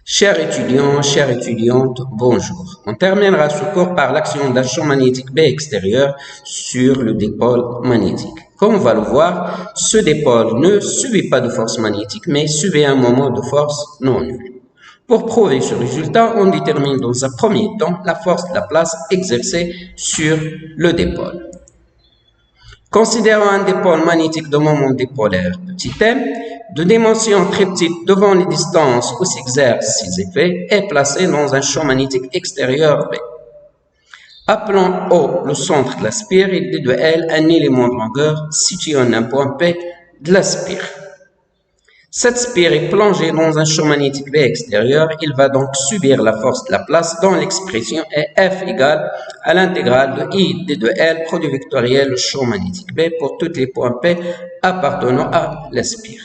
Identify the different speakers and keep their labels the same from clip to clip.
Speaker 1: Chers étudiants, chères étudiantes, bonjour. On terminera ce cours par l'action d'un champ magnétique B extérieur sur le dipôle magnétique. Comme on va le voir, ce dipôle ne subit pas de force magnétique, mais subit un moment de force non nulle. Pour prouver ce résultat, on détermine dans un premier temps la force de la place exercée sur le dipôle. Considérons un dipôle magnétique de moment dipolaire petit m, de dimension très petite devant les distances où s'exercent ses effets, est placé dans un champ magnétique extérieur B. Appelons O le centre de la spire et D de L un élément de longueur situé en un point P de la spire. Cette spire est plongée dans un champ magnétique B extérieur, il va donc subir la force de la place dont l'expression est F égale à l'intégrale de I D de L produit vectoriel le champ magnétique B pour tous les points P appartenant à la spire.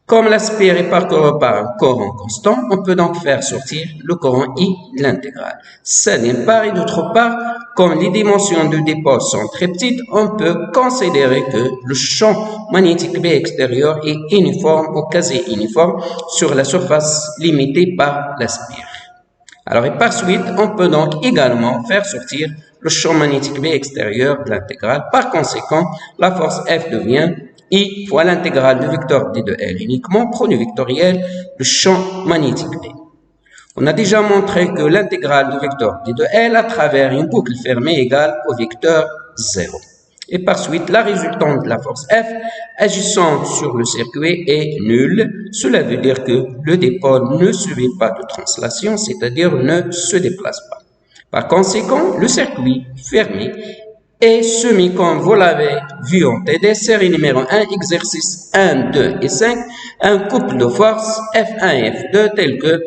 Speaker 1: Comme la spire est parcourue par un courant constant, on peut donc faire sortir le courant I de l'intégrale. Ça d'une part et d'autre part, comme les dimensions du dipôle sont très petites, on peut considérer que le champ magnétique B extérieur est uniforme ou quasi uniforme sur la surface limitée par la spire. Alors, et par suite, on peut donc également faire sortir le champ magnétique B extérieur de l'intégrale. Par conséquent, la force F devient I fois l'intégrale du vecteur D de L uniquement, produit vectoriel du champ magnétique B. On a déjà montré que l'intégrale du vecteur D de L à travers une boucle fermée égale au vecteur 0. Et par suite, la résultante de la force F agissant sur le circuit est nulle. Cela veut dire que le dipôle ne subit pas de translation, c'est-à-dire ne se déplace pas. Par conséquent, le circuit fermé est soumis, comme vous l'avez vu en TD, série numéro 1, exercice 1, 2 et 5, un couple de forces F1 et F2 tel que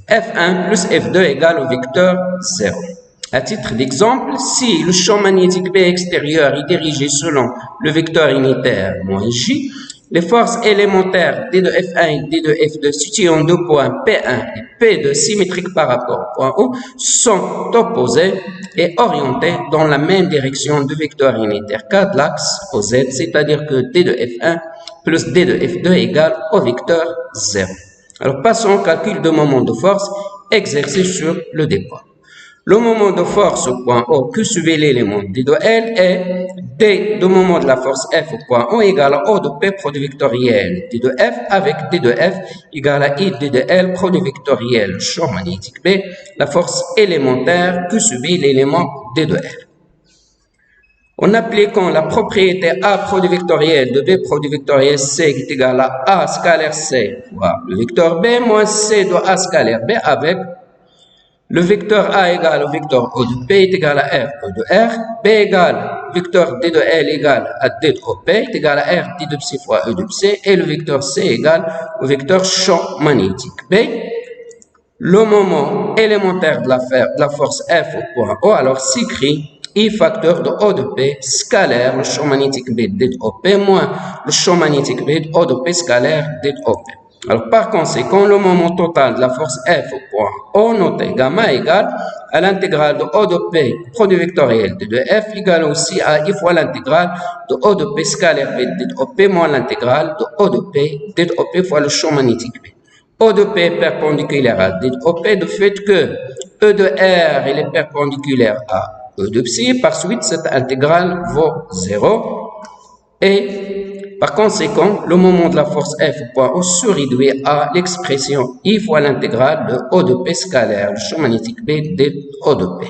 Speaker 1: F1 plus F2 égale au vecteur 0. À titre d'exemple, si le champ magnétique B extérieur est dirigé selon le vecteur unitaire moins J, les forces élémentaires D de F1 et D de F2 situées en deux points P1 et P2 symétriques par rapport au point O sont opposées et orientées dans la même direction du vecteur unitaire K de l'axe au Z, c'est-à-dire que D de F1 plus D de F2 égale au vecteur 0. Alors passons au calcul de moment de force exercé sur le dipôle. Le moment de force au point O que subit l'élément D de L est D de moment de la force F au point O égale à O de P produit vectoriel D de F avec D de F égale à I D de L produit vectoriel champ magnétique B, la force élémentaire que subit l'élément D de L. En appliquant la propriété A produit vectoriel de B produit vectoriel C qui est égal à A scalaire C fois le vecteur B moins C de A scalaire B avec le vecteur A égale au vecteur O de P est égal à R O de R, B égale vecteur D de L égale à D de OP est égal à R D de C fois E de C et le vecteur C égale au vecteur champ magnétique B. Le moment élémentaire de la force F au point O alors s'écrit I facteur de O de P scalaire le champ magnétique B D de OP moins le champ magnétique B de O de P scalaire D de OP. Alors, par conséquent, le moment total de la force F au point O noté gamma égale à l'intégrale de O de P produit vectoriel D de F égale aussi à I fois l'intégrale de O de P scalaire B D de OP moins l'intégrale de O de P D de OP fois le champ magnétique B. O de P est perpendiculaire à D de OP de fait que E de R est perpendiculaire à E de psi. Par suite, cette intégrale vaut 0 et par conséquent, le moment de la force F au point O se réduit à l'expression I fois l'intégrale de O de P scalaire, le champ magnétique B de O de P.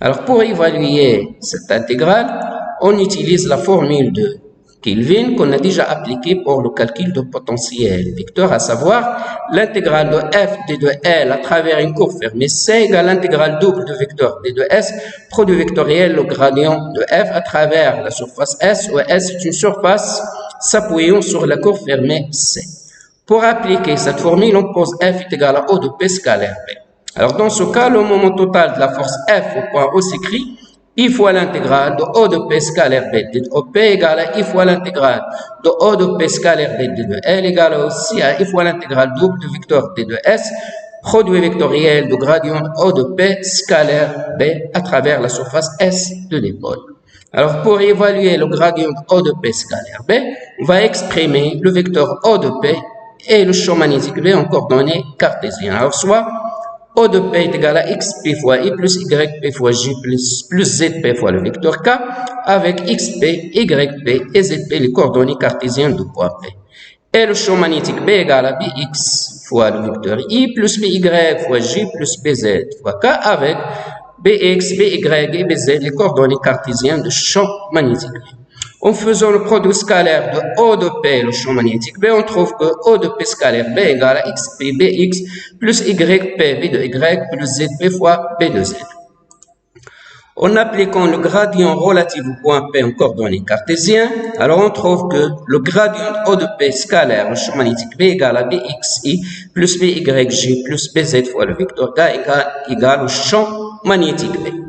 Speaker 1: Alors, pour évaluer cette intégrale, on utilise la formule de Kelvin qu'on a déjà appliquée pour le calcul de potentiel vecteur, à savoir l'intégrale de F D de L à travers une courbe fermée C égale l'intégrale double de vecteur D de S, produit vectoriel le gradient de F à travers la surface S, où S est une surface s'appuyant sur la courbe fermée C. Pour appliquer cette formule, on pose F est égal à O de P scalaire B. Alors dans ce cas, le moment total de la force F au point O s'écrit I fois l'intégrale de O de P scalaire B D de OP égale à I fois l'intégrale de O de P scalaire B D de L égale aussi à I fois l'intégrale double de vecteur D de S, produit vectoriel de gradient de O de P scalaire B à travers la surface S de dipôle. Alors pour évaluer le gradient de O de P scalaire B, on va exprimer le vecteur O de P et le champ magnétique B en coordonnées cartésiennes. Alors, soit O de P est égal à XP fois I plus YP fois J plus ZP fois le vecteur K avec XP, YP et ZP les coordonnées cartésiennes du point P. Et le champ magnétique B est égal à BX fois le vecteur I plus BY fois J plus BZ fois K avec BX, BY et BZ les coordonnées cartésiennes du champ magnétique B. En faisant le produit scalaire de O de P, le champ magnétique B, on trouve que O de P scalaire B égale à XP, BX plus YP, B de Y plus ZP fois B de Z. En appliquant le gradient relatif au point P en coordonnées cartésiennes, alors on trouve que le gradient de O de P scalaire, le champ magnétique B égale à BXI plus BYJ plus BZ fois le vecteur K égale au champ magnétique B.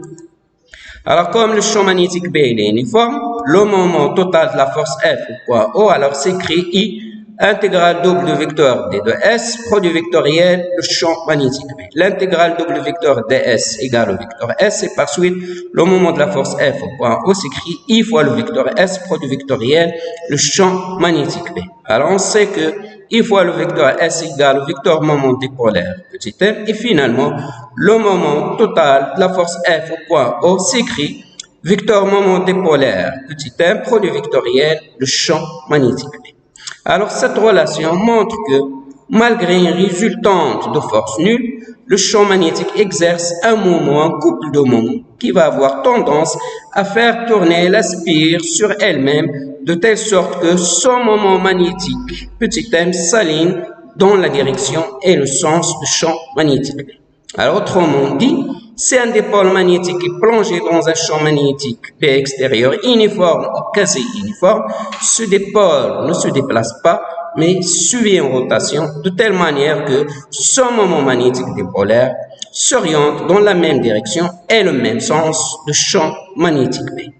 Speaker 1: Alors, comme le champ magnétique B est uniforme, le moment total de la force F au point O, alors s'écrit I intégrale double du vecteur D de S, produit vectoriel, le champ magnétique B. L'intégrale double vecteur ds égale au vecteur S, et par suite, le moment de la force F au point O s'écrit I fois le vecteur S, produit vectoriel, le champ magnétique B. Alors, on sait que I fois le vecteur S égale au vecteur moment dipolaire, petit m, et finalement, le moment total de la force F au point O s'écrit vecteur moment dipolaire, petit m, produit vectoriel, le champ magnétique B. Alors, cette relation montre que, malgré une résultante de force nulle, le champ magnétique exerce un moment, un couple de moments, qui va avoir tendance à faire tourner la spire sur elle-même, de telle sorte que son moment magnétique, petit m, s'aligne dans la direction et le sens du champ magnétique. Alors, autrement dit, si un dipôle magnétique est plongé dans un champ magnétique B extérieur uniforme ou quasi uniforme, ce dipôle ne se déplace pas, mais suit une rotation de telle manière que son moment magnétique dipolaire s'oriente dans la même direction et le même sens du champ magnétique B.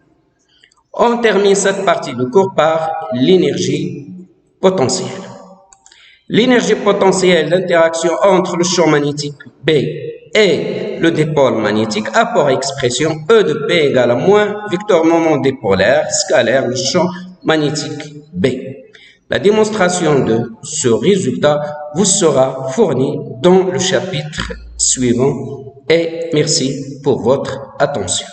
Speaker 1: On termine cette partie du cours par l'énergie potentielle. L'énergie potentielle d'interaction entre le champ magnétique B et le dipôle magnétique a pour expression E de P égale à moins vecteur moment dipolaire scalaire le champ magnétique B. La démonstration de ce résultat vous sera fournie dans le chapitre suivant et merci pour votre attention.